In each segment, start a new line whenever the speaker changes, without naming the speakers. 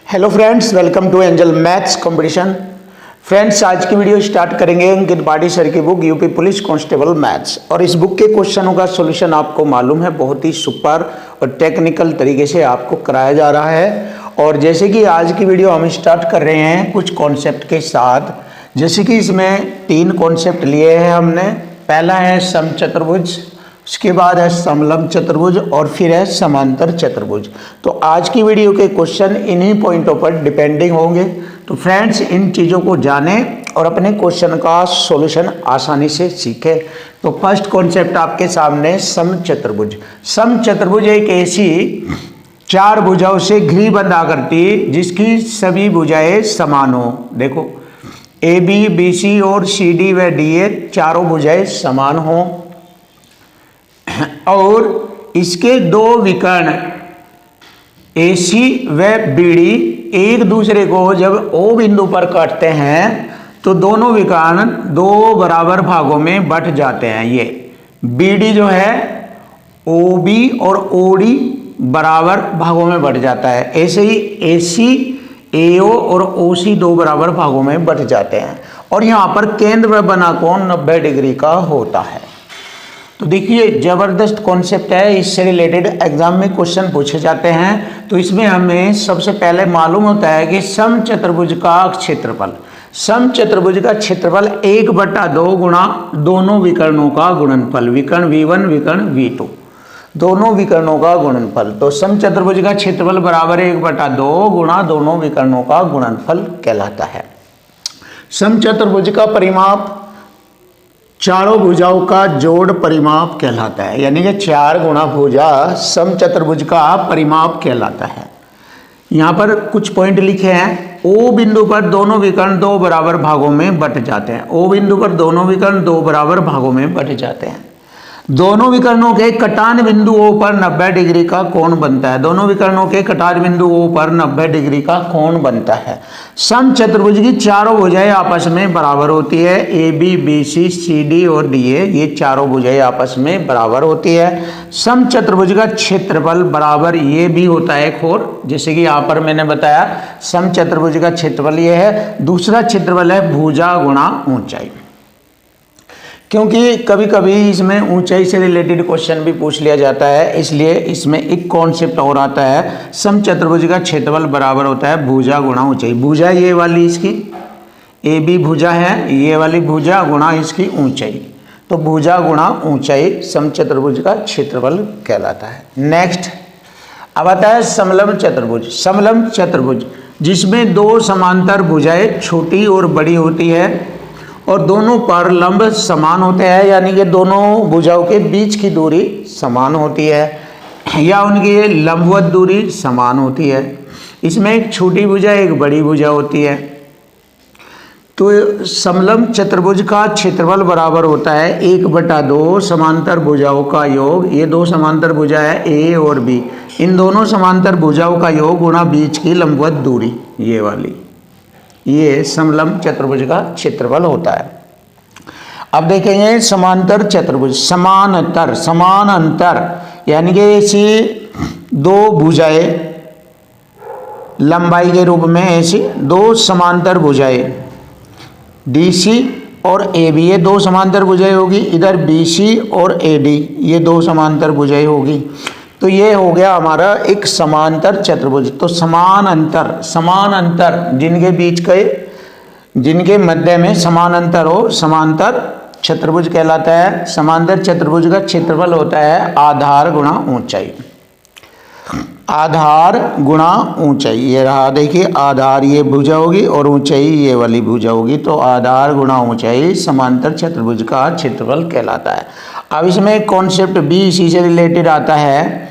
Hello friends, welcome to angel maths competition. Friends, आज की video start करेंगे Ankit Badi sir की book UP police constable maths. और इस बुक के क्वेश्चनों का सॉल्यूशन आपको मालूम है, बहुत ही सुपर और टेक्निकल तरीके से आपको कराया जा रहा है। और जैसे कि आज की वीडियो हम स्टार्ट कर रहे हैं कुछ कॉन्सेप्ट के साथ। जैसे कि इसमें 3 कॉन्सेप्ट लिए हैं हमने। पहला है समचतुर्भुज, उसके बाद है समलंब चतुर्भुज और फिर है समांतर चतुर्भुज। तो आज की वीडियो के क्वेश्चन इन्हीं पॉइंटों पर डिपेंडिंग होंगे। तो फ्रेंड्स, इन चीज़ों को जानें और अपने क्वेश्चन का सॉल्यूशन आसानी से सीखें। तो फर्स्ट कॉन्सेप्ट आपके सामने समचतुर्भुज। समचतुर्भुज एक ऐसी 4 भुजाओं से घिरी बंध आकृति जिसकी सभी भुजाएं समान हो। देखो, ए बी, बी सी और सी डी व डी ए चारों भुजाएं समान हो और इसके 2 विकर्ण AC व BD एक दूसरे को जब O बिंदु पर काटते हैं तो दोनों विकर्ण 2 बराबर भागों में बंट जाते हैं। ये BD जो है OB और OD बराबर भागों में बंट जाता है। ऐसे ही AC AO और OC 2 बराबर भागों में बंट जाते हैं। और यहाँ पर केंद्र में बना कोण 90 डिग्री का होता है। तो देखिए, जबरदस्त कॉन्सेप्ट है। इससे रिलेटेड एग्जाम में क्वेश्चन पूछे जाते हैं। तो इसमें हमें सबसे पहले मालूम होता है कि समचतुर्भुज का क्षेत्रफल। समचतुर्भुज का क्षेत्रफल 1/2 गुणा दोनों विकर्णों का गुणनफल, विकर्ण V1 विकर्ण V2 दोनों विकर्णों का गुणनफल। तो समचतुर्भुज का क्षेत्रफल बराबर 1/2 गुणा दोनों विकर्णों का गुणनफल कहलाता है। समचतुर्भुज का परिमाप चारों भुजाओं का जोड़ परिमाप कहलाता है। यानी कि 4 गुणा भुजा समचतुर्भुज का परिमाप कहलाता है। यहाँ पर कुछ पॉइंट लिखे हैं। O बिंदु पर दोनों विकर्ण 2 बराबर भागों में बंट जाते हैं। O बिंदु पर दोनों विकर्ण 2 बराबर भागों में बंट जाते हैं। दोनों विकर्णों के कटान बिंदु O पर 90 डिग्री का कोण बनता है। दोनों विकर्णों के कटान बिंदु O पर 90 डिग्री का कोण बनता है। समचतुर्भुज की चारों भुजाएं आपस में बराबर होती है। AB, BC, CD और DA ये चारों भुजाएं आपस में बराबर होती है। समचतुर्भुज का क्षेत्रफल बराबर ये भी होता है एक और, जैसे कि यहाँ पर मैंने बताया समचतुर्भुज का क्षेत्रफल ये है। दूसरा क्षेत्रफल है भुजा गुणा ऊंचाई, क्योंकि कभी कभी इसमें ऊंचाई से रिलेटेड क्वेश्चन भी पूछ लिया जाता है। इसलिए इसमें एक कॉन्सेप्ट और आता है, समचतुर्भुज का क्षेत्रफल बराबर होता है भुजा गुणा ऊंचाई। भुजा ये वाली इसकी AB भुजा है, ये वाली भुजा गुणा इसकी ऊंचाई। तो भुजा गुणा ऊंचाई समचतुर्भुज का क्षेत्रफल कहलाता है। नेक्स्ट अब आता है समलंब चतुर्भुज। समलंब चतुर्भुज जिसमें 2 समांतर भुजाएं छोटी और बड़ी होती है और दोनों पर लंब समान होते हैं, यानी कि दोनों भुजाओं के बीच की दूरी समान होती है या उनकी लंबवत दूरी समान होती है। इसमें एक छोटी भुजा एक बड़ी भुजा होती है। तो समलंब चतुर्भुज का क्षेत्रफल बराबर होता है 1/2 समांतर भुजाओं का योग। ये 2 समांतर भुजा है A और B, इन दोनों समांतर भुजाओं का योग गुणा बीच की लंबवत दूरी, ये वाली, ये समलंब चतुर्भुज का क्षेत्रफल होता है। अब देखेंगे समांतर चतुर्भुज। समानांतर, समान अंतर यानी कि ऐसी 2 भुजाएं लंबाई के रूप में, ऐसी 2 समांतर भुजाएं DC और AB ये 2 समांतर भुजाएं होगी। इधर BC और AD ये 2 समांतर भुजाएं होगी। तो ये हो गया हमारा एक समांतर चतुर्भुज। तो समान अंतर जिनके बीच के, जिनके मध्य में समान अंतर हो, समांतर चतुर्भुज कहलाता है। समांतर चतुर्भुज का क्षेत्रफल होता है आधार गुणा ऊंचाई। आधार गुणा ऊंचाई, ये रहा देखिए, आधार ये भुजा होगी और ऊंचाई ये वाली भुजा होगी। तो आधार गुणा ऊंचाई समांतर चतुर्भुज का क्षेत्रफल कहलाता है। अब इसमें कॉन्सेप्ट भी इसी से रिलेटेड आता है।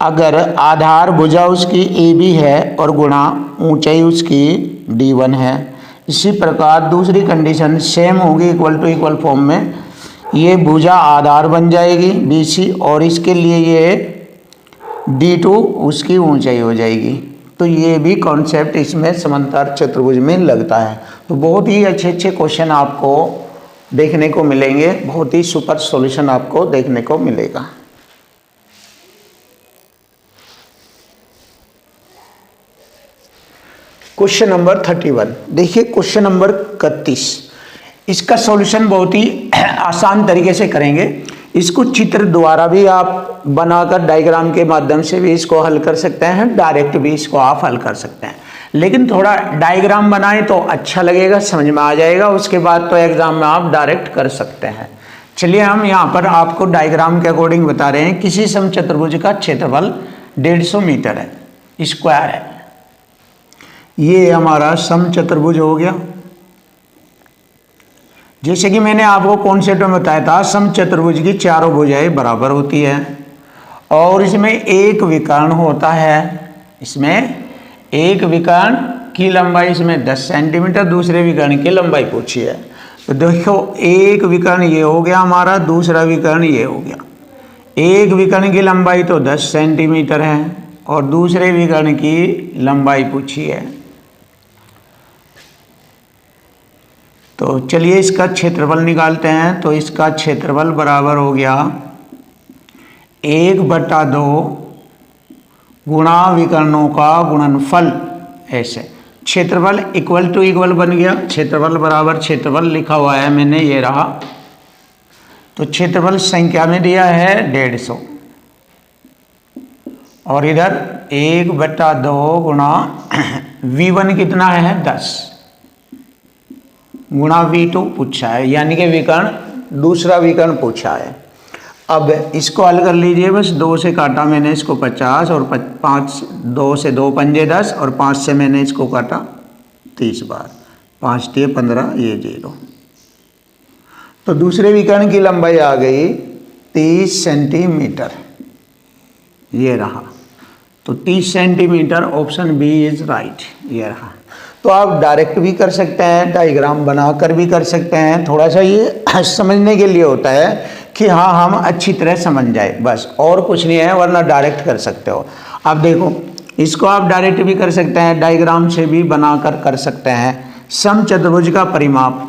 अगर आधार भुजा उसकी AB है और गुणा ऊंचाई उसकी D1 है, इसी प्रकार दूसरी कंडीशन सेम होगी, इक्वल टू इक्वल फॉर्म में। ये भुजा आधार बन जाएगी BC और इसके लिए ये D2 उसकी ऊंचाई हो जाएगी। तो ये भी कॉन्सेप्ट इसमें समांतर चतुर्भुज में लगता है। तो बहुत ही अच्छे अच्छे क्वेश्चन आपको देखने को मिलेंगे, बहुत ही सुपर सॉल्यूशन आपको देखने को मिलेगा। Question number 31। देखिए क्वेश्चन नंबर 31, इसका सॉल्यूशन बहुत ही आसान तरीके से करेंगे। इसको चित्र द्वारा भी आप बनाकर डायग्राम के माध्यम से भी इसको हल कर सकते हैं, डायरेक्ट भी इसको आप हल कर सकते हैं, लेकिन थोड़ा डायग्राम बनाए तो अच्छा लगेगा, समझ में आ जाएगा। उसके बाद तो एग्जाम में आप डायरेक्ट कर सकते हैं। चलिए हम यहाँ पर आपको डायग्राम के अकॉर्डिंग बता रहे हैं। किसी समचतुर्भुज का क्षेत्रफल 150 मीटर है, स्क्वायर है। ये हमारा समचतुर्भुज हो गया। जैसे कि मैंने आपको कॉन्सेप्ट में बताया था, समचतुर्भुज की चारों भुजाएं बराबर होती है और इसमें एक विकर्ण होता है। इसमें एक विकर्ण की लंबाई इसमें 10 सेंटीमीटर, दूसरे विकर्ण की लंबाई पूछी है। तो देखो एक विकर्ण ये हो गया हमारा, दूसरा विकर्ण ये हो गया। एक विकर्ण की लंबाई तो 10 सेंटीमीटर है और दूसरे विकर्ण की लंबाई पूछी है। तो चलिए इसका क्षेत्रफल निकालते हैं। तो इसका क्षेत्रफल बराबर हो गया 1/2 गुणा विकर्णों का गुणनफल। ऐसे क्षेत्रफल इक्वल टू इक्वल बन गया। क्षेत्रफल बराबर क्षेत्रफल लिखा हुआ है मैंने, ये रहा। तो क्षेत्रफल संख्या में दिया है 150 और इधर 1/2 गुणा V1 कितना है 10 गुणा V2 पूछा है, यानी कि विकर्ण दूसरा विकर्ण पूछा है। अब इसको हल कर लीजिए। बस 2 से काटा मैंने इसको 50 और 5, 2 से 2 पंजे 10 और 5 से मैंने इसको काटा 30 बार। 5 × 15, ये 0। तो दूसरे विकर्ण की लंबाई आ गई 30 सेंटीमीटर, ये रहा। तो 30 centimetre, option B is right, ये रहा। तो आप डायरेक्ट भी कर सकते हैं, डायग्राम बनाकर भी कर सकते हैं। थोड़ा सा ये समझने के लिए होता है कि हाँ हम अच्छी तरह समझ जाए, बस और कुछ नहीं है, वरना डायरेक्ट कर सकते हो। अब देखो इसको आप डायरेक्ट भी कर सकते हैं, डायग्राम से भी बनाकर कर सकते हैं। समचतुर्भुज का परिमाप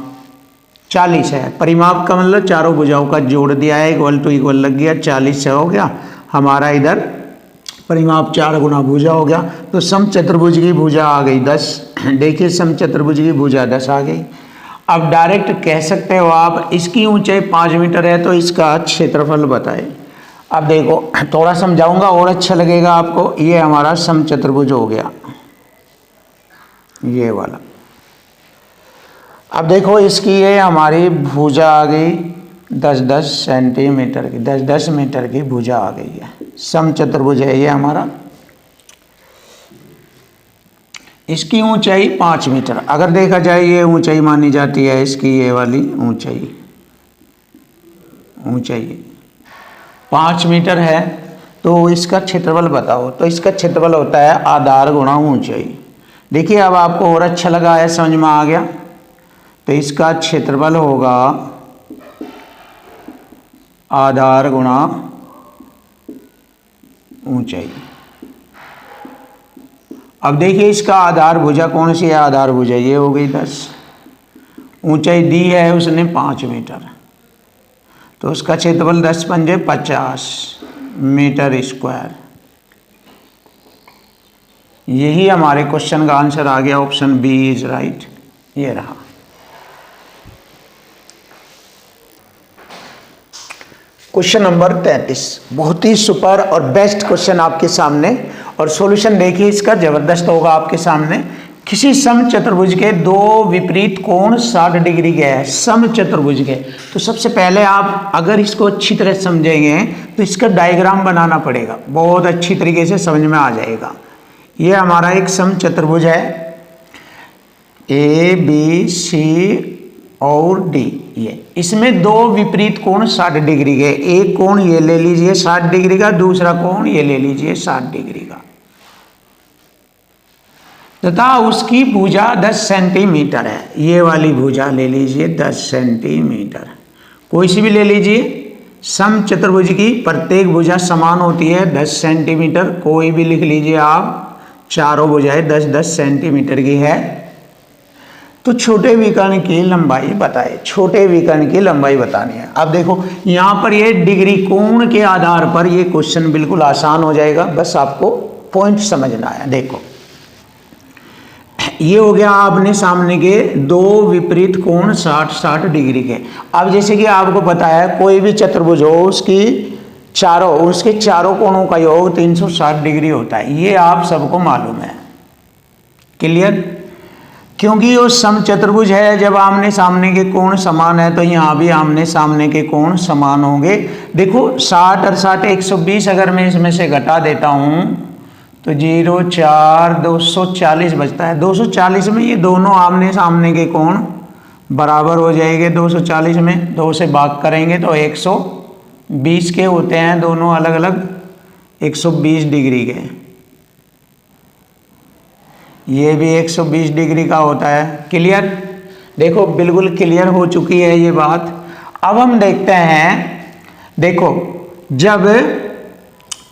40 है। परिमाप का मतलब चारों भुजाओं का जोड़ दिया है, इक्वल टू इक्वल लग गया, 40 से हो गया हमारा। इधर परिमाप 4 गुना भुजा हो गया। तो समचतुर्भुज की भुजा आ गई 10। देखिए समचतुर्भुज की भुजा 10 आ गई। अब डायरेक्ट कह सकते हो आप, इसकी ऊंचाई 5 मीटर है तो इसका क्षेत्रफल बताए। अब देखो थोड़ा समझाऊंगा और अच्छा लगेगा आपको। ये हमारा समचतुर्भुज हो गया, ये वाला। अब देखो इसकी ये हमारी भुजा आ गई 10-10 सेंटीमीटर की, 10-10 मीटर की भुजा आ गई है। समचतुर्भुज है ये हमारा। इसकी ऊंचाई 5 मीटर। अगर देखा जाए ये ऊंचाई मानी जाती है इसकी, ये वाली ऊंचाई 5 मीटर है। तो इसका क्षेत्रफल बताओ। तो इसका क्षेत्रफल होता है आधार गुणा ऊंचाई। देखिए अब आपको और अच्छा लगा है, समझ में आ गया। तो इसका क्षेत्रफल होगा आधार गुणा ऊंचाई। अब देखिए इसका आधार भुजा कौन सी है, आधार भुजा ये हो गई 10। ऊंचाई दी है उसने 5 मीटर, तो उसका क्षेत्रफल 10 पंजे 50 मीटर स्क्वायर। यही हमारे क्वेश्चन का आंसर आ गया, ऑप्शन बी इज राइट, ये रहा। क्वेश्चन नंबर 33 बहुत ही सुपर और बेस्ट क्वेश्चन आपके सामने, और सॉल्यूशन देखिए इसका जबरदस्त होगा आपके सामने। किसी समचतुर्भुज के दो विपरीत कोण 60 डिग्री के हैं, समचतुर्भुज के। तो सबसे पहले आप अगर इसको अच्छी तरह समझेंगे तो इसका डायग्राम बनाना पड़ेगा, बहुत अच्छी तरीके से समझ में आ जाएगा। ये हमारा एक समचतुर्भुज है, ए बी सी और डी। ये इसमें दो विपरीत कोण 60 डिग्री के, एक कोण ये ले लीजिए 60 डिग्री का, दूसरा कोण ये ले लीजिए 60 डिग्री का, तथा उसकी भुजा 10 सेंटीमीटर है। ये वाली भुजा ले लीजिए 10 सेंटीमीटर, कोई सी भी ले लीजिए। समचतुर्भुज की प्रत्येक भुजा समान होती है 10 सेंटीमीटर, कोई भी लिख लीजिए आप। चारों भुजाएं 10-10 सेंटीमीटर की है। तो छोटे विकर्ण की लंबाई बताए, छोटे विकर्ण की लंबाई बतानी है। अब देखो यहाँ पर ये डिग्री कोण के आधार पर ये क्वेश्चन बिल्कुल आसान हो जाएगा, बस आपको पॉइंट समझना है। देखो ये हो गया आपने सामने के दो विपरीत कोण 60-60 डिग्री के। अब जैसे कि आपको पता है कोई भी चतुर्भुज हो उसके चारों कोणों का योग 360 डिग्री होता है, ये आप सबको मालूम है। क्लियर? क्योंकि वो समचतुर्भुज है, जब आमने सामने के कोण समान है तो यहाँ भी आमने सामने के कोण समान होंगे। देखो 60 और 60 120, अगर मैं इसमें से घटा देता हूँ तो 0 4 240 बचता है। 240 में ये दोनों आमने सामने के कोण बराबर हो जाएंगे। 240 में 2 से भाग करेंगे तो 120 के होते हैं, दोनों अलग अलग 120 डिग्री के। ये भी 120 डिग्री का होता है। क्लियर? देखो बिल्कुल क्लियर हो चुकी है ये बात। अब हम देखते हैं, देखो जब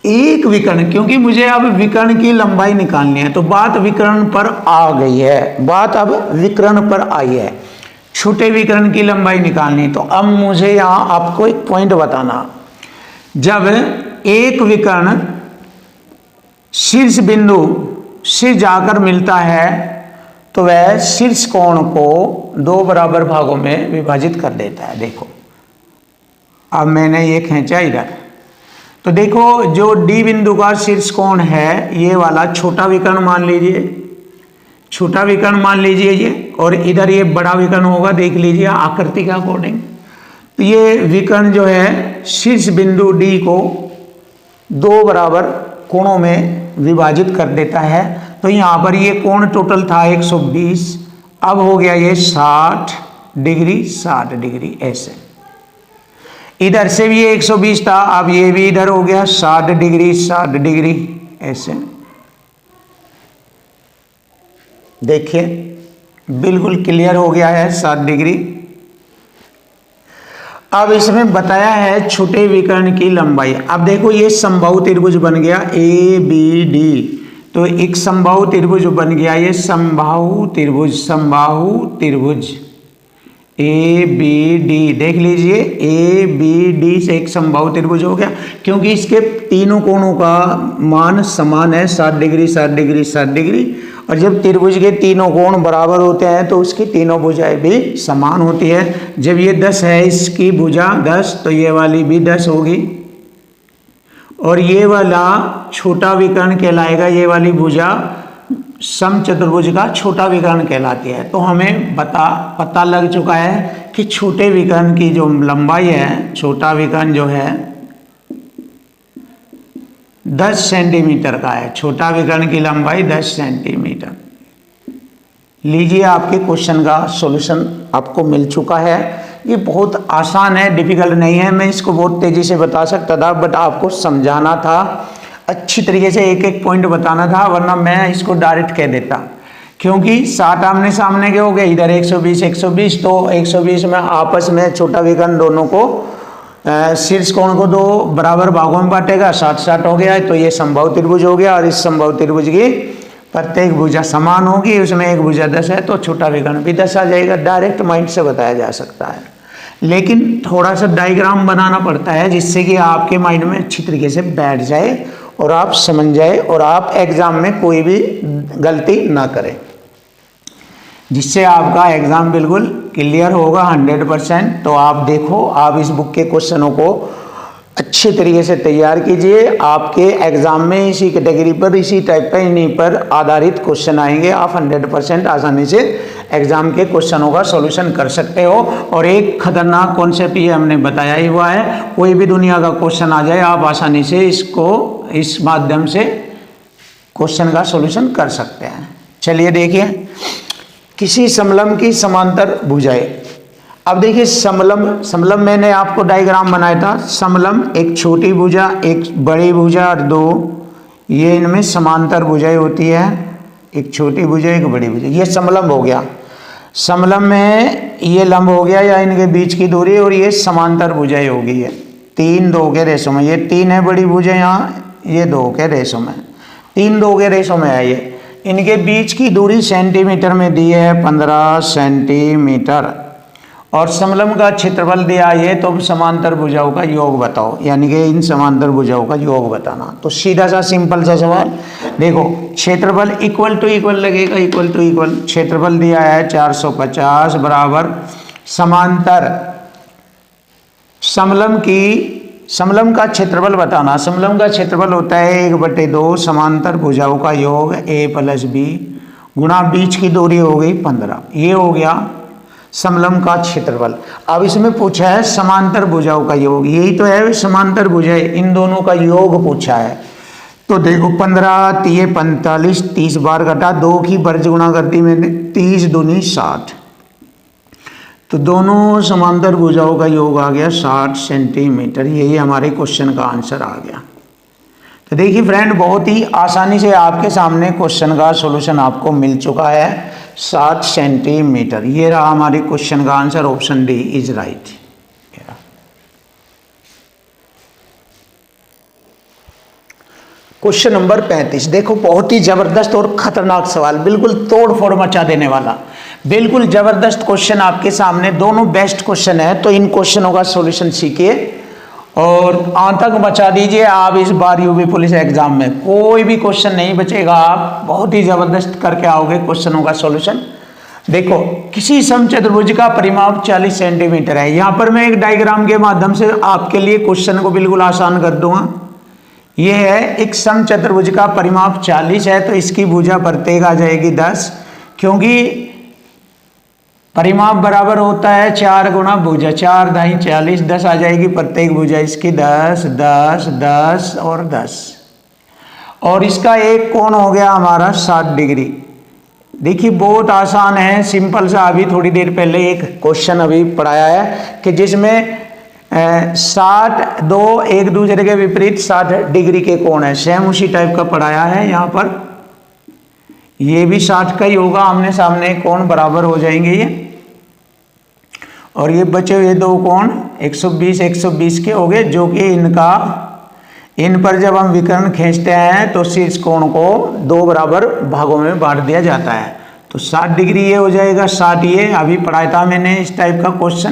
एक विकर्ण, क्योंकि मुझे अब विकर्ण की लंबाई निकालनी है तो बात विकर्ण पर आ गई है, बात अब विकर्ण पर आई है। छोटे विकर्ण की लंबाई निकालनी, तो अब मुझे यहाँ आपको एक पॉइंट बताना। जब एक विकर्ण शीर्ष बिंदु से जाकर मिलता है तो वह शीर्ष कोण को 2 बराबर भागों में विभाजित कर देता है। देखो अब मैंने ये खींचा इधर, तो देखो जो डी बिंदु का शीर्ष कोण है ये वाला छोटा विकर्ण मान लीजिए, छोटा विकर्ण मान लीजिए ये, और इधर ये बड़ा विकर्ण होगा, देख लीजिए आकृति के अकॉर्डिंग। तो ये विकर्ण जो है शीर्ष बिंदु डी को 2 बराबर कोणों में विभाजित कर देता है। तो यहाँ पर ये कोण टोटल था 120, अब हो गया ये 60 डिग्री 60 डिग्री। ऐसे इधर से भी ये 120 था, अब ये भी इधर हो गया 60 डिग्री 60 डिग्री। ऐसे देखिए बिल्कुल क्लियर हो गया है 60 डिग्री। अब इसमें बताया है छोटे विकर्ण की लंबाई। अब देखो ये समबाहु त्रिभुज बन गया ABD, तो एक समबाहु त्रिभुज बन गया ये समबाहु त्रिभुज ABD। देख लीजिए ABD से एक समबाहु त्रिभुज हो गया, क्योंकि इसके तीनों कोणों का मान समान है 60 डिग्री 60 डिग्री 60 डिग्री। और जब त्रिभुज के तीनों कोण बराबर होते हैं तो उसकी तीनों भुजाएं भी समान होती है। जब ये 10 है इसकी भुजा 10, तो ये वाली भी 10 होगी, और ये वाला छोटा विकर्ण कहलाएगा, ये वाली भुजा समचतुर्भुज का छोटा विकर्ण कहलाती है। तो हमें पता लग चुका है कि छोटे विकर्ण की जो लंबाई है, छोटा विकर्ण जो है 10 सेंटीमीटर का है। छोटा विकर्ण की लंबाई 10 सेंटीमीटर। लीजिए आपके क्वेश्चन का सॉल्यूशन आपको मिल चुका है। ये बहुत आसान है, डिफिकल्ट नहीं है। मैं इसको बहुत तेजी से बता सकता था, बट आपको समझाना था, अच्छी तरीके से एक एक पॉइंट बताना था, वरना मैं इसको डायरेक्ट कह देता। क्योंकि 60 आमने सामने के हो गए, इधर 120 तो 120 में आपस में छोटा विकर्ण दोनों को शीर्ष कोण को 2 बराबर भागों में बांटेगा, 60-60 हो गया। तो ये समबाहु त्रिभुज हो गया, और इस समबाहु त्रिभुज की प्रत्येक भुजा समान होगी, उसमें एक भुजा 10 है तो छोटा विकर्ण भी 10 आ जाएगा। डायरेक्ट माइंड से बताया जा सकता है, लेकिन थोड़ा सा डायग्राम बनाना पड़ता है जिससे कि आपके माइंड में अच्छी तरीके से बैठ जाए और आप समझ जाए, और आप एग्जाम में कोई भी गलती ना करें, जिससे आपका एग्ज़ाम बिल्कुल क्लियर होगा 100%। तो आप देखो, आप इस बुक के क्वेश्चनों को अच्छे तरीके से तैयार कीजिए। आपके एग्ज़ाम में इसी कैटेगरी पर, इसी टाइप का, इन्हीं पर आधारित क्वेश्चन आएंगे। आप 100% आसानी से एग्ज़ाम के क्वेश्चनों का सॉल्यूशन कर सकते हो। और एक खतरनाक कॉन्सेप्ट ये हमने बताया ही हुआ है, कोई भी दुनिया का क्वेश्चन आ जाए, आप आसानी से इसको इस माध्यम से क्वेश्चन का सॉल्यूशन कर सकते हैं। चलिए देखिए, किसी समलंब की समांतर भुजाएं। अब देखिए समलंब मैंने आपको डायग्राम बनाया था। समलंब एक छोटी भुजा, एक बड़ी भुजा, और 2 ये इनमें समांतर भुजाएं होती है, एक छोटी भुजा एक बड़ी भुजा, ये समलंब हो गया। समलंब में ये लंब हो गया या इनके बीच की दूरी, और ये समांतर भुजाएं हो गई है 3 2 के रेशो में। ये 3 है बड़ी भुजा, यहाँ ये 2 के रेशो में, 3 2 के रेशो में है ये। इनके बीच की दूरी सेंटीमीटर में दी है 15 सेंटीमीटर, और समलंब का क्षेत्रफल दिया है तो समांतर भुजाओं का योग बताओ, यानी कि इन समांतर भुजाओं का योग बताना। तो सीधा सा सिंपल सा सवाल, देखो क्षेत्रफल इक्वल टू इक्वल लगेगा, इक्वल टू इक्वल। क्षेत्रफल दिया है 450 बराबर समांतर समलंब का क्षेत्रफल बताना। समलंब का क्षेत्रफल होता है 1/2 समांतर भुजाओं का योग a + b गुणा बीच की दूरी हो गई 15। ये हो गया समलंब का क्षेत्रफल। अब इसमें पूछा है समांतर भुजाओं का योग, यही तो है समांतर भुजाएं, इन दोनों का योग पूछा है। तो देखो 15 3 45, 30 बार घटा, 2 की वर्ज गुणा कर दी मैंने, 30 दूनी 60। तो दोनों समांतर भुजाओं का योग आ गया 60 सेंटीमीटर। यही हमारे क्वेश्चन का आंसर आ गया। तो देखिए फ्रेंड, बहुत ही आसानी से आपके सामने क्वेश्चन का सॉल्यूशन आपको मिल चुका है 60 सेंटीमीटर। ये रहा हमारे क्वेश्चन का answer, option D is right. Question number 35, देखो बहुत ही जबरदस्त और खतरनाक सवाल, बिल्कुल तोड़ फोड़ मचा देने वाला, बिल्कुल जबरदस्त क्वेश्चन आपके सामने, दोनों बेस्ट क्वेश्चन है। तो इन क्वेश्चनों का सॉल्यूशन सीखिए और आतंक मचा दीजिए आप इस बार यूपी पुलिस एग्जाम में। कोई भी क्वेश्चन नहीं बचेगा, आप बहुत ही जबरदस्त करके आओगे क्वेश्चनों का सॉल्यूशन। देखो किसी समचतुर्भुज का परिमाप 40 सेंटीमीटर है। यहाँ पर मैं एक डायग्राम के माध्यम से आपके लिए क्वेश्चन को बिल्कुल आसान कर दूंगा। ये है एक समचतुर्भुज का परिमाप 40 है, तो इसकी भुजा प्रत्येक आ जाएगी 10, क्योंकि परिमाप बराबर होता है 4 गुणा भुजा, 4 दाई 40, 10 आ जाएगी प्रत्येक भुजा इसकी 10 10 10 और 10। और इसका एक कोण हो गया हमारा 60 डिग्री। देखिए बहुत आसान है, सिंपल सा। अभी थोड़ी देर पहले एक क्वेश्चन अभी पढ़ाया है कि जिसमें 60 दो एक दूसरे के विपरीत 60 डिग्री के कोण है, सेम उसी टाइप का पढ़ाया है। यहाँ पर ये भी 60 का ही होगा, आमने सामने कोण बराबर हो जाएंगे ये। और ये बचे हुए दो कोण 120 120 के हो गए, जो कि इन पर जब हम विकर्ण खींचते हैं तो शीर्ष कोण को 2 बराबर भागों में बांट दिया जाता है। तो 60 डिग्री ये हो जाएगा, 60 ये अभी पढ़ाया था मैंने इस टाइप का क्वेश्चन।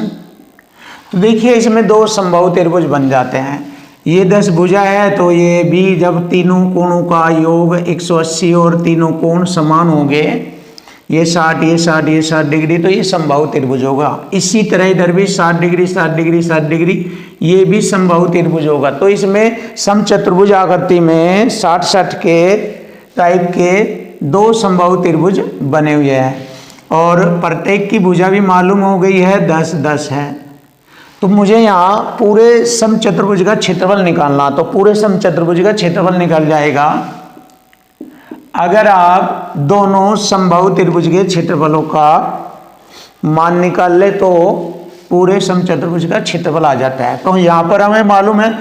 तो देखिए इसमें 2 समबाहु त्रिभुज बन जाते हैं। ये 10 भुजा है, तो ये भी जब तीनों कोणों का योग 180 और तीनों कोण समान होंगे, ये 60 ये 60 ये 60 डिग्री, तो ये समबाहु त्रिभुज होगा। इसी तरह इधर भी 60 डिग्री 60 डिग्री 60 डिग्री, ये भी समबाहु त्रिभुज होगा। तो इसमें समचतुर्भुज आकृति में 60 60 के टाइप के 2 समबाहु त्रिभुज बने हुए हैं और प्रत्येक की भुजा भी मालूम हो गई है 10 10 है। तो मुझे यहाँ पूरे समचतुर्भुज का क्षेत्रफल निकालना, तो पूरे समचतुर्भुज का क्षेत्रफल निकल जाएगा अगर आप दोनों समबाहु त्रिभुज के क्षेत्रफलों का मान निकाल ले, तो पूरे समचतुर्भुज का क्षेत्रफल आ जाता है। तो यहाँ पर हमें मालूम है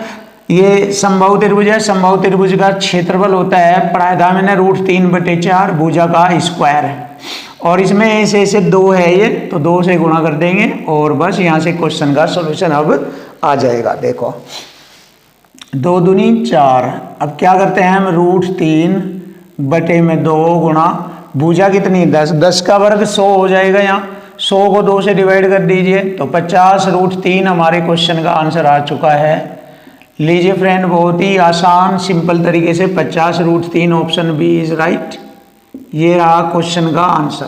ये समबाहु त्रिभुज है, समबाहु त्रिभुज का क्षेत्रफल होता है, पढ़ाया था मैंने, √3/4 भुजा का स्क्वायर है। और इसमें ऐसे 2 है ये, तो 2 से गुणा कर देंगे और बस यहाँ से क्वेश्चन का सॉल्यूशन अब आ जाएगा। देखो 2 दूनी 4, अब क्या करते हैं हम, √3/2 गुणा भुजा कितनी 10, 10 का वर्ग 100 हो जाएगा। यहाँ 100 को 2 से डिवाइड कर दीजिए, तो 50 √3 हमारे क्वेश्चन का आंसर आ चुका है। लीजिए फ्रेंड, बहुत ही आसान सिंपल तरीके से 50 √3, ऑप्शन बी इज राइट। ये रहा क्वेश्चन का आंसर।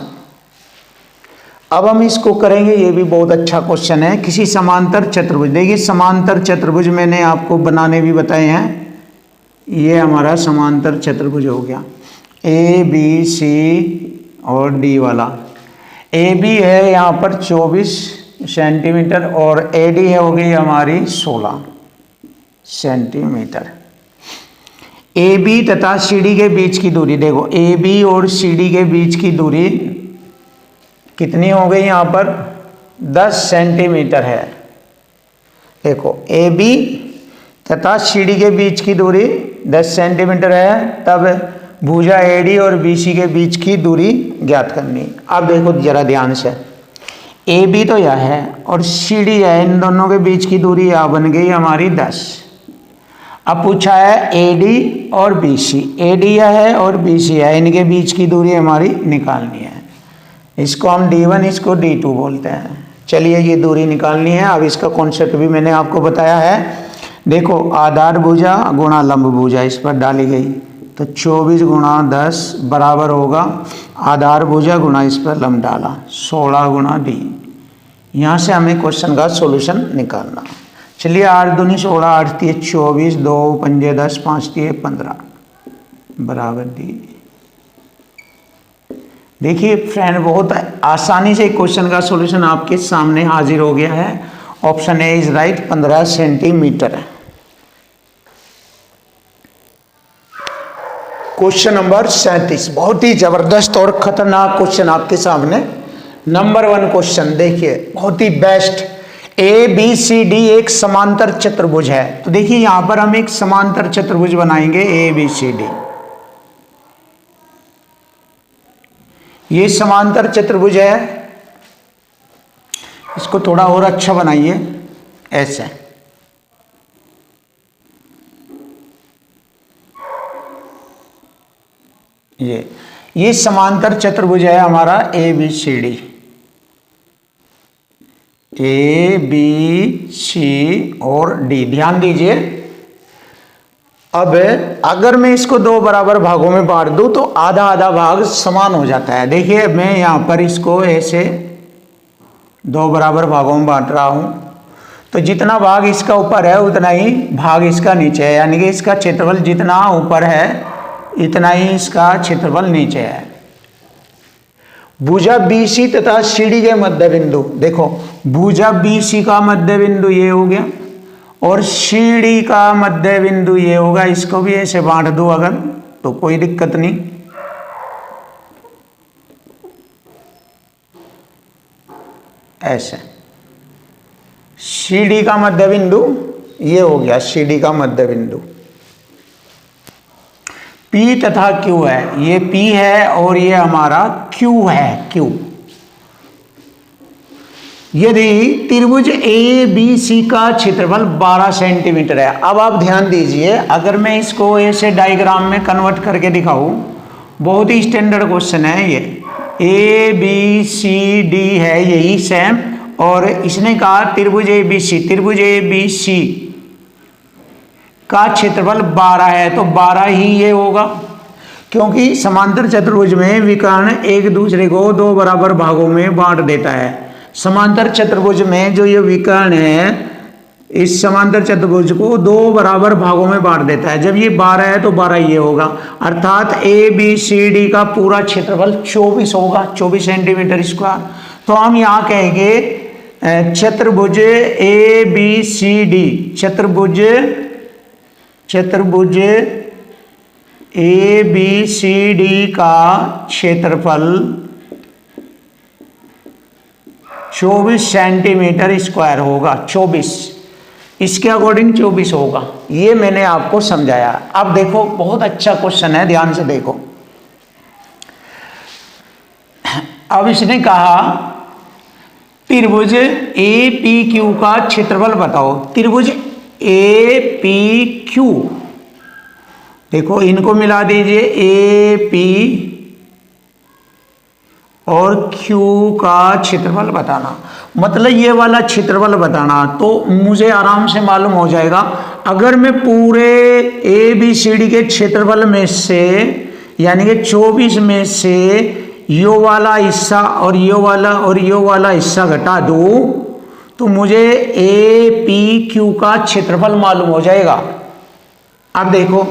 अब हम इसको करेंगे, ये भी बहुत अच्छा क्वेश्चन है। किसी समांतर चतुर्भुज, देखिए समांतर चतुर्भुज मैंने आपको बनाने भी बताए हैं। ये हमारा समांतर चतुर्भुज हो गया, ABC और D वाला। AB है यहाँ पर 24 सेंटीमीटर और AD है हो गई हमारी 16 सेंटीमीटर। AB तथा CD के बीच की दूरी, देखो AB और CD के बीच की दूरी कितनी हो गई, यहाँ पर 10 सेंटीमीटर है। देखो AB तथा CD के बीच की दूरी 10 सेंटीमीटर है, तब भुजा AD और BC के बीच की दूरी ज्ञात करनी। अब देखो जरा ध्यान से, AB तो यह है और CD है, इन दोनों के बीच की दूरी यह बन गई हमारी 10। अब पूछा है AD और BC, AD यह है और BC है, इनके बीच की दूरी हमारी निकालनी है। इसको हम D1 इसको D2 बोलते हैं। चलिए ये दूरी निकालनी है। अब इसका कॉन्सेप्ट भी मैंने आपको बताया है। देखो आधार भुजा गुणा लंब भुजा इस पर डाली गई, तो 24 गुणा 10 बराबर होगा आधार भुजा गुणा इस पर लंब डाला 16 गुणा d। यहाँ से हमें क्वेश्चन का सॉल्यूशन निकालना। चलिए 8 दूनी 16, 8 तिये 24, 2 पंजे 10, 5 तिये 15 बराबर d। देखिए फ्रेंड, बहुत आसानी से क्वेश्चन का सॉल्यूशन आपके सामने हाजिर हो गया है। Option A is right, 15 centimetre है। क्वेश्चन नंबर 37, बहुत ही जबरदस्त और खतरनाक क्वेश्चन आपके सामने। नंबर 1 क्वेश्चन देखिए, बहुत ही best. A B C D एक समांतर चतुर्भुज है। तो देखिए यहां पर हम एक समांतर चतुर्भुज बनाएंगे ए बी सी डी। ये समांतर चतुर्भुज है, इसको थोड़ा और अच्छा बनाइए ऐसे। ये समांतर चतुर्भुज है हमारा A B C D. A B C और डी, ध्यान दीजिए। अब अगर मैं इसको 2 बराबर भागों में बांट दूं तो आधा आधा भाग समान हो जाता है। देखिए मैं यहां पर इसको ऐसे 2 बराबर भागों में बांट रहा हूं, तो जितना भाग इसका ऊपर है उतना ही भाग इसका नीचे है, यानी कि इसका क्षेत्रफल जितना ऊपर है इतना ही इसका क्षेत्रफल नीचे है। भुजा BC तथा CD के मध्य बिंदु, देखो भुजा BC का मध्य बिंदु ये हो गया और CD का मध्य बिंदु ये होगा। इसको भी ऐसे बांट दूं अगर, तो कोई दिक्कत नहीं। ऐसे CD का मध्य बिंदु ये हो गया, CD का मध्य बिंदु। P तथा Q है, ये P है और ये हमारा Q है, Q। यदि त्रिभुज ABC का क्षेत्रफल 12 सेंटीमीटर है। अब आप ध्यान दीजिए, अगर मैं इसको ऐसे डायग्राम में कन्वर्ट करके दिखाऊं, बहुत ही स्टैंडर्ड क्वेश्चन है ये। ABCD है यही सेम, और इसने कहा त्रिभुज ABC का क्षेत्रफल 12 है, तो 12 ही ये होगा, क्योंकि समांतर चतुर्भुज में विकर्ण एक दूसरे को 2 बराबर भागों में बांट देता है। समांतर चतुर्भुज में जो ये विकर्ण है, इस समांतर चतुर्भुज को 2 बराबर भागों में बांट देता है। जब ये 12 है तो 12 ये होगा, अर्थात ABCD का पूरा क्षेत्रफल 24 होगा, 24 सेंटीमीटर स्क्वायर। तो हम यहाँ कहेंगे चतुर्भुज ABCD, चतुर्भुज ABCD का क्षेत्रफल 24 सेंटीमीटर स्क्वायर होगा। 24 इसके अकॉर्डिंग 24 होगा। ये मैंने आपको समझाया। अब देखो बहुत अच्छा क्वेश्चन है, ध्यान से देखो। अब इसने कहा त्रिभुज APQ का क्षेत्रफल बताओ। त्रिभुज APQ, देखो इनको मिला दीजिए, AP और Q का क्षेत्रफल बताना, मतलब ये वाला क्षेत्रफल बताना। तो मुझे आराम से मालूम हो जाएगा, अगर मैं पूरे ABCD के क्षेत्रफल में से, यानी कि 24 में से यो वाला हिस्सा और यो वाला हिस्सा घटा दूं, तो मुझे APQ का क्षेत्रफल मालूम हो जाएगा। अब देखो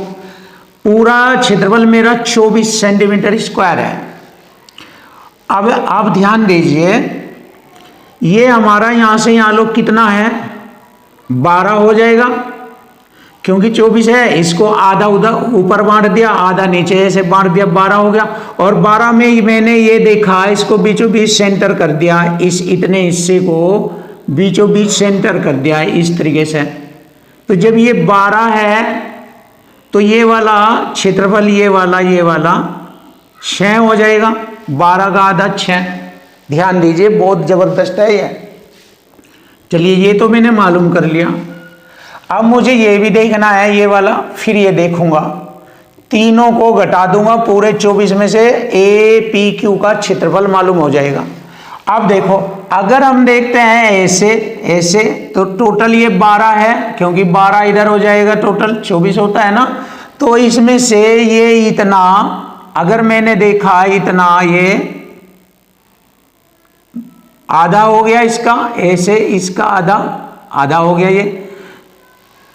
पूरा क्षेत्रफल मेरा 24 सेंटीमीटर स्क्वायर है। अब आप ध्यान दीजिए, ये हमारा यहां से यहां लोग कितना है, 12 हो जाएगा, क्योंकि 24 है। इसको आधा उधर ऊपर बांट दिया, आधा नीचे से बांट दिया, 12 हो गया। और 12 में मैंने ये देखा, इसको बीचों बीच सेंटर कर दिया, इस इतने हिस्से को बीचों बीच सेंटर कर दिया है इस तरीके से। तो जब ये 12 है तो ये वाला क्षेत्रफल ये वाला 6 हो जाएगा। 12 का आधा 6। ध्यान दीजिए बहुत जबरदस्त है ये। चलिए ये तो मैंने मालूम कर लिया। अब मुझे ये भी देखना है ये वाला, फिर ये देखूंगा, तीनों को घटा दूंगा, पूरे 24 में से APQ का क्षेत्रफल मालूम हो जाएगा। अब देखो अगर हम देखते हैं ऐसे ऐसे तो टोटल ये 12 है, क्योंकि 12 इधर हो जाएगा, टोटल 24 होता है ना। तो इसमें से ये इतना, अगर मैंने देखा इतना, ये आधा हो गया इसका, ऐसे इसका आधा आधा हो गया ये,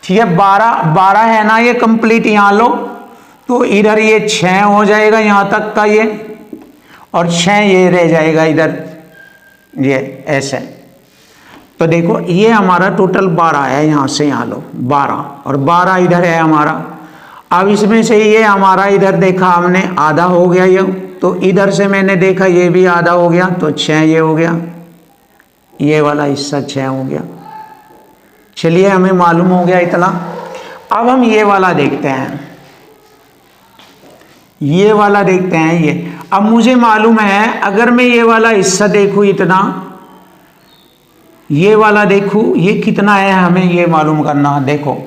ठीक है। 12 है ना ये कंप्लीट, यहां लो तो इधर ये 6 हो जाएगा यहां तक का ये, और 6 ये रह जाएगा इधर, ये ऐसे। तो देखो ये हमारा टोटल 12 है, यहां से यहां लो 12, और 12 इधर है हमारा। अब इसमें से ये हमारा इधर देखा हमने आधा हो गया ये, तो इधर से मैंने देखा ये भी आधा हो गया, तो 6 ये हो गया, ये वाला हिस्सा 6 हो गया। चलिए हमें मालूम हो गया इतना। अब हम ये वाला देखते हैं, ये वाला देखते हैं ये। अब मुझे मालूम है अगर मैं ये वाला हिस्सा देखूं इतना, ये वाला देखूं ये कितना है, हमें ये मालूम करना। देखो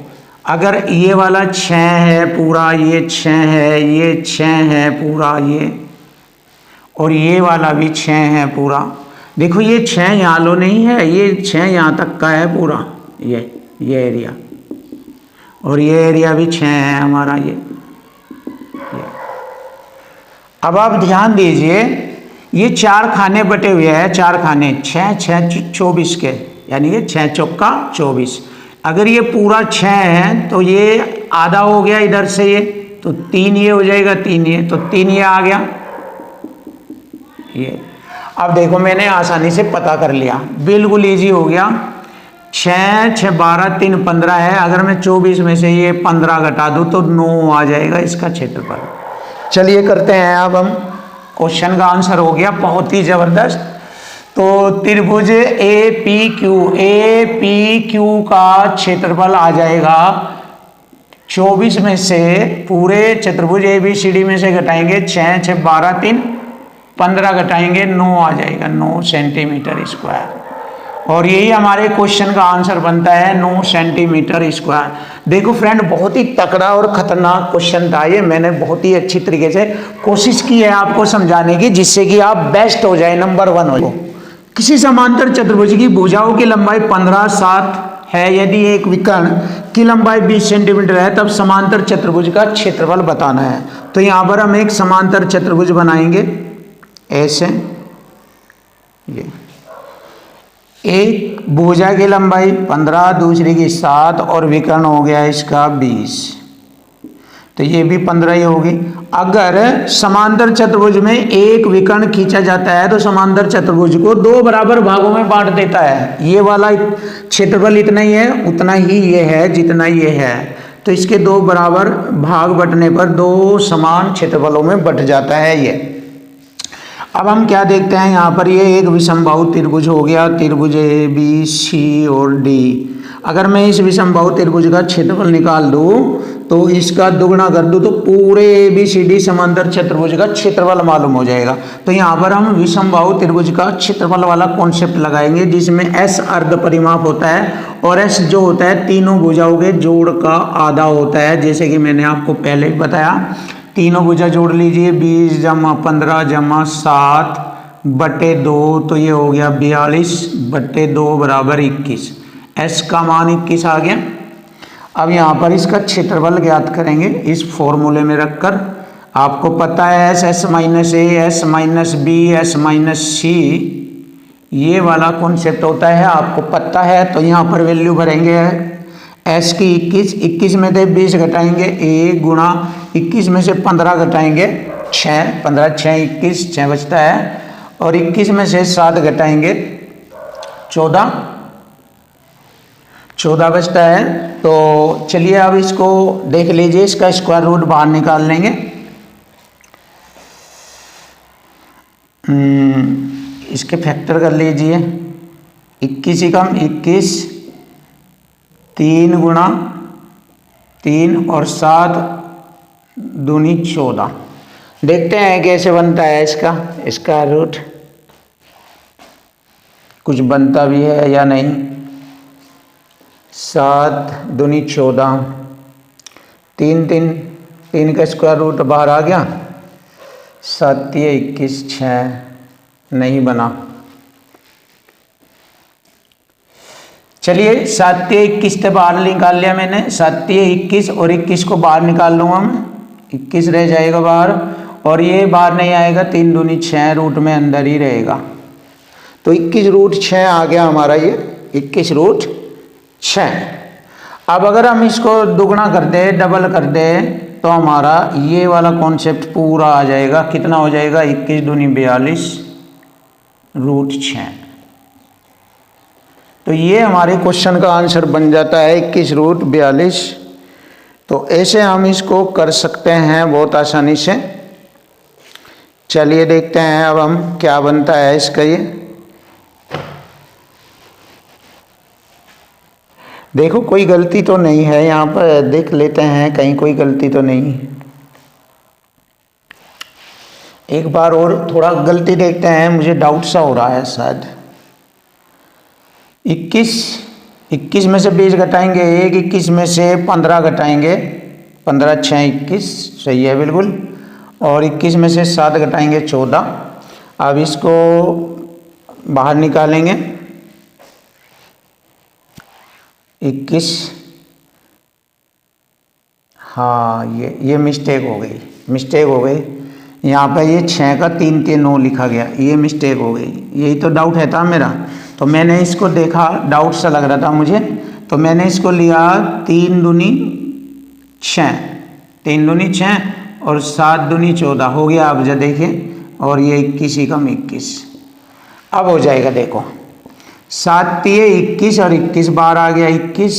अगर ये वाला 6 है पूरा, ये 6 है, ये 6 है पूरा ये, और ये वाला भी 6 है पूरा। देखो ये 6 यहाँ लो नहीं है, ये 6 यहाँ तक का है पूरा, ये एरिया, और ये एरिया भी 6 है हमारा ये। अब आप ध्यान दीजिए ये 4 खाने बटे हुए हैं, 4 खाने, 6 6 24 के, यानी ये 6 चौका 24। अगर ये पूरा 6 है तो ये आधा हो गया इधर से ये, तो 3 ये हो जाएगा, 3 ये, तो 3 ये आ गया ये। अब देखो मैंने आसानी से पता कर लिया, बिल्कुल इजी हो गया। 6 6 12 3 15 है, अगर मैं 24 में से ये 15 घटा दूं तो 9 आ जाएगा इसका क्षेत्रफल। चलिए करते हैं अब हम, क्वेश्चन का आंसर हो गया बहुत ही जबरदस्त। तो त्रिभुज ए पी क्यू का क्षेत्रफल आ जाएगा 24 में से, पूरे चतुर्भुज ABCD में से घटाएंगे 6 6 12 3 15 घटाएंगे 9 आ जाएगा, 9 सेंटीमीटर स्क्वायर। और यही हमारे क्वेश्चन का आंसर बनता है 9 सेंटीमीटर स्क्वायर। देखो फ्रेंड बहुत ही तकड़ा और खतरनाक क्वेश्चन था ये, मैंने बहुत ही अच्छी तरीके से कोशिश की है आपको समझाने की, जिससे कि आप बेस्ट हो जाए, नंबर 1 हो जाए। किसी समांतर चतुर्भुज की भुजाओं की लंबाई 15 7 है, यदि एक विकर्ण की लंबाई 20 सेंटीमीटर है, तब समांतर चतुर्भुज का क्षेत्रफल बताना है। तो यहां पर हम एक समांतर चतुर्भुज बनाएंगे ऐसे, ये एक भुजा की लंबाई 15, दूसरी की 7, और विकर्ण हो गया इसका 20, तो ये भी 15 ही होगी। अगर समांतर चतुर्भुज में एक विकर्ण खींचा जाता है तो समांतर चतुर्भुज को 2 बराबर भागों में बांट देता है। ये वाला क्षेत्रफल इतना ही है, उतना ही ये है जितना ये है, तो इसके 2 बराबर भाग बंटने पर 2 समान क्षेत्रफलों में बंट जाता है ये। अब हम क्या देखते हैं यहाँ पर, ये एक विषमबाहु त्रिभुज हो गया, त्रिभुज ABC और D। अगर मैं इस विषमबाहु त्रिभुज का क्षेत्रफल निकाल दूं तो इसका दुगुना कर दूं तो पूरे ABCD समांतर चतुर्भुज का क्षेत्रफल मालूम हो जाएगा। तो यहाँ पर हम विषमबाहु त्रिभुज का क्षेत्रफल वाला कॉन्सेप्ट लगाएंगे, जिसमें S अर्ध परिमाप होता है, और S जो होता है तीनों भुजाओं के जोड़ का आधा होता है, जैसे कि मैंने आपको पहले ही बताया। तीनों भुजा जोड़ लीजिए, 20 जमा 15 जमा 7 बटे 2, तो ये हो गया 42 बटे 2 बराबर 21। S का मान 21 आ गया। अब यहाँ पर इसका क्षेत्रफल ज्ञात करेंगे इस फॉर्मूले में रखकर। आपको पता है S minus A, S minus B, S minus C, ये वाला कॉन्सेप्ट होता है, आपको पता है। तो यहाँ पर वैल्यू भरेंगे S की 21 में से 20 घटाएंगे A गुणा 21 में से 15 घटाएंगे 6, 15 6 21, 6 बचता है, और 21 में से 7 घटाएंगे 14 बचता है। तो चलिए अब इसको देख लीजिए, इसका स्क्वायर रूट बाहर निकाल लेंगे। इसके फैक्टर कर लीजिए, 21 ही कम 21, 3 गुणा 3 और 7 दूनी 14। देखते हैं कैसे बनता है इसका रूट, कुछ बनता भी है या नहीं। 7 दूनी 14, 3 का स्क्वायर रूट बाहर आ गया, 7 21 6 नहीं बना, चलिए 7 21 से बाहर निकाल लिया मैंने, 7 21 और 21 को बाहर निकाल लूँगा मैं, 21 रह जाएगा बाहर और ये बाहर नहीं आएगा, 3 दूनी 6 रूट में अंदर ही रहेगा। तो 21 रूट 6 आ गया हमारा ये 21 रूट 6। अब अगर हम इसको दुगना कर दे, डबल कर दे, तो हमारा ये वाला कॉन्सेप्ट पूरा आ जाएगा। कितना हो जाएगा? 21 दूनी 42 रूट 6। तो ये हमारे क्वेश्चन का आंसर बन जाता है 21 रूट 42। तो ऐसे हम इसको कर सकते हैं बहुत आसानी से। चलिए देखते हैं अब हम क्या बनता है इसका। ये देखो कोई गलती तो नहीं है यहाँ पर, देख लेते हैं कहीं कोई गलती तो नहीं। एक बार और थोड़ा गलती देखते हैं, मुझे डाउट सा हो रहा है शायद। 21 में से 20 घटाएंगे 1, 21 में से 15 घटाएंगे 15 6 21, सही है बिल्कुल। और 21 में से 7 घटाएंगे 14। अब इसको बाहर निकालेंगे 21। हाँ ये मिस्टेक हो गई यहाँ पे। ये 6 का 3 3 9 लिखा गया, ये मिस्टेक हो गई। यही तो डाउट है था मेरा। तो मैंने इसको देखा, डाउट सा लग रहा था मुझे, तो मैंने इसको लिया 3 दूनी 6, 3 दूनी 6 और 7 दूनी 14 हो गया। अब जब देखिए, और ये 21 ही कम 21 अब हो जाएगा। देखो 7 21 और 21 बार आ गया 21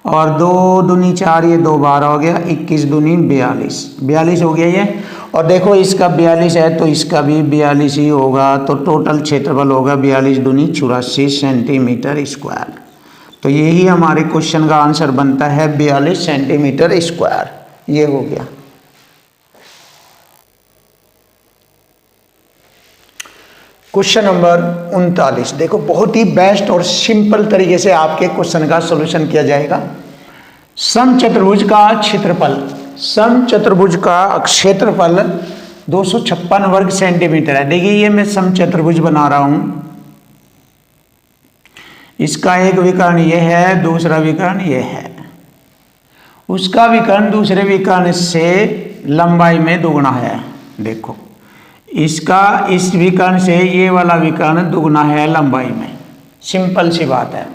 और 2 दूनी 4, ये 2 बार हो गया 21 दूनी 42 हो गया ये। और देखो इसका 42 है तो इसका भी 42 ही होगा। तो टोटल क्षेत्रफल होगा 42 दूनी 84 सेंटीमीटर स्क्वायर। तो यही हमारे क्वेश्चन का आंसर बनता है 42 सेंटीमीटर स्क्वायर। ये हो गया। Question number 39। देखो बहुत ही बेस्ट और सिंपल तरीके से आपके क्वेश्चन का सॉल्यूशन किया जाएगा। समचतुर्भुज का क्षेत्रफल, समचतुर्भुज का क्षेत्रफल 256 वर्ग सेंटीमीटर है। देखिए ये मैं समचतुर्भुज बना रहा हूं। इसका एक विकर्ण ये है, दूसरा विकर्ण ये है। उसका विकर्ण दूसरे विकर्ण से लंबाई में दुगना है। देखो इसका इस विकर्ण से ये वाला विकर्ण दुगना है लंबाई में। सिंपल सी बात है।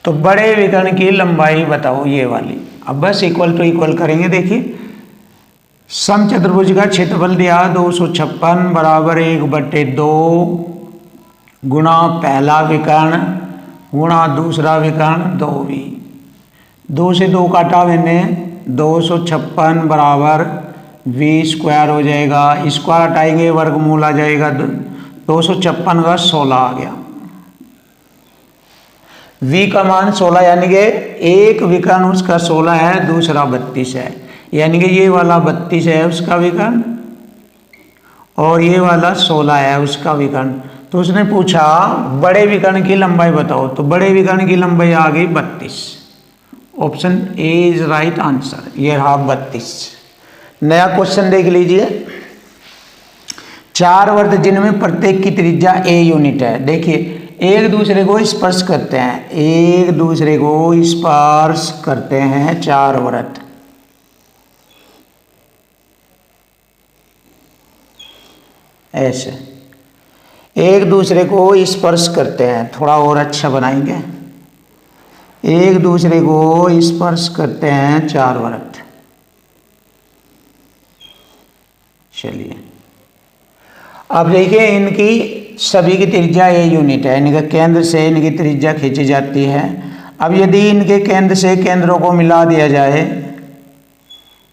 तो बड़े विकर्ण की लंबाई बताओ ये वाली। अब बस इक्वल टू इक्वल करेंगे। देखिए समचतुर्भुज का क्षेत्रफल दिया 256 बराबर 1/2 गुणा पहला विकर्ण गुणा दूसरा विकर्ण 2v। 2 से 2 काटा मैंने, 256 बराबर v स्क्वायर हो जाएगा। स्क्वायर हटाएंगे वर्गमूल आ जाएगा। 256 का 16 आ गया। v का मान 16 यानी कि एक विकर्ण उसका 16 है, दूसरा 32 है। यानी कि ये वाला 32 है उसका विकर्ण और ये वाला 16 है उसका विकर्ण। तो उसने पूछा बड़े विकर्ण की लंबाई बताओ। तो बड़े विकर्ण की लंबाई आ गई 32। Option A is right answer. ये रहा 32। नया क्वेश्चन देख लीजिए। 4 वृत्त जिनमें प्रत्येक की त्रिज्या a यूनिट है। देखिए एक दूसरे को स्पर्श करते हैं, एक दूसरे को स्पर्श करते हैं 4 वृत्त। ऐसे एक दूसरे को स्पर्श करते हैं। थोड़ा और अच्छा बनाएंगे। एक दूसरे को स्पर्श करते हैं 4 वृत्त। चलिए अब देखिए इनकी सभी की त्रिज्या a यूनिट है। इनके केंद्र से इनकी त्रिज्या खींची जाती है। अब यदि इनके केंद्र से केंद्रों को मिला दिया जाए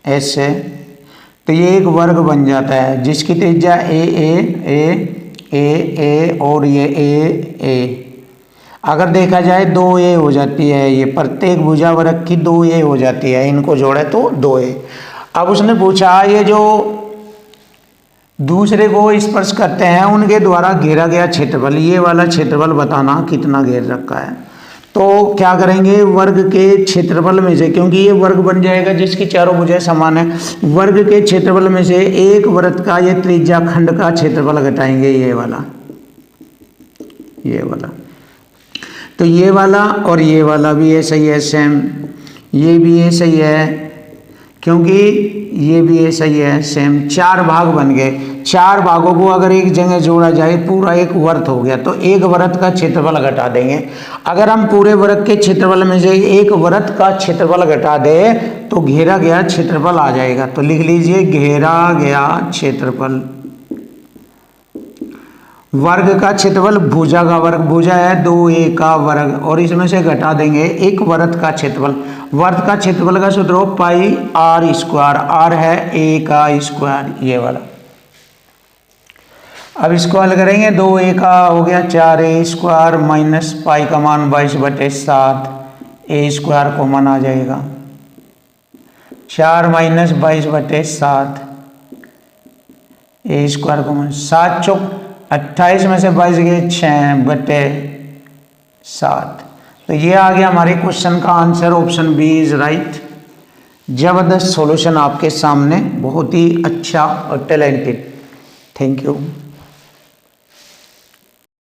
ऐसे, तो ये एक वर्ग बन जाता है जिसकी त्रिज्या ए और ये ए। अगर देखा जाए 2a हो जाती है। ये प्रत्येक भुजा वर्ग की 2a हो जाती है। इनको जोड़े तो 2a। अब उसने पूछा ये जो दूसरे को स्पर्श करते हैं उनके द्वारा घेरा गया क्षेत्रफल, ये वाला क्षेत्रफल बताना कितना घेर रखा है। तो क्या करेंगे, वर्ग के क्षेत्रफल में से, क्योंकि ये वर्ग बन जाएगा जिसकी चारों भुजाएं समान है, वर्ग के क्षेत्रफल में से एक वृत्त का ये त्रिज्या खंड का क्षेत्रफल घटाएंगे ये वाला। तो ये वाला और ये वाला भी ऐसा ही है सेम, ये भी ऐसा ही है, क्योंकि ये भी ऐसा ही है सेम। 4 भाग बन गए। 4 भागों को अगर एक जगह जोड़ा जाए पूरा एक वर्त हो गया, तो एक वर्त का क्षेत्रफल घटा देंगे। अगर हम पूरे वर्त के क्षेत्रफल में से एक वर्त का क्षेत्रफल घटा दे तो घेरा गया क्षेत्रफल आ जाएगा। तो लिख लीजिए घेरा गया क्षेत्रफल। वर्ग का क्षेत्रफल भुजा का वर्ग, भुजा है 2a का वर्ग, और इसमें से घटा देंगे एक वर्त का क्षेत्रफल। वर्त का क्षेत्रफल का सूत्र हो पाई r स्क्वायर, r है a का स्क्वायर, ये वाला। अब इसको हल करेंगे, 2a का हो गया 4a स्क्वायर माइनस पाई का मान 22/7, a स्क्वायर कॉमन आ जाएगा। 4 माइनस 22/7, a स्क्वायर कॉमन, 7 चौक 28 में से 22 गए 6/7। तो ये आ गया हमारे क्वेश्चन का answer, option B is right. जबरदस्त सॉल्यूशन आपके सामने, बहुत ही अच्छा और टैलेंटेड। Thank you.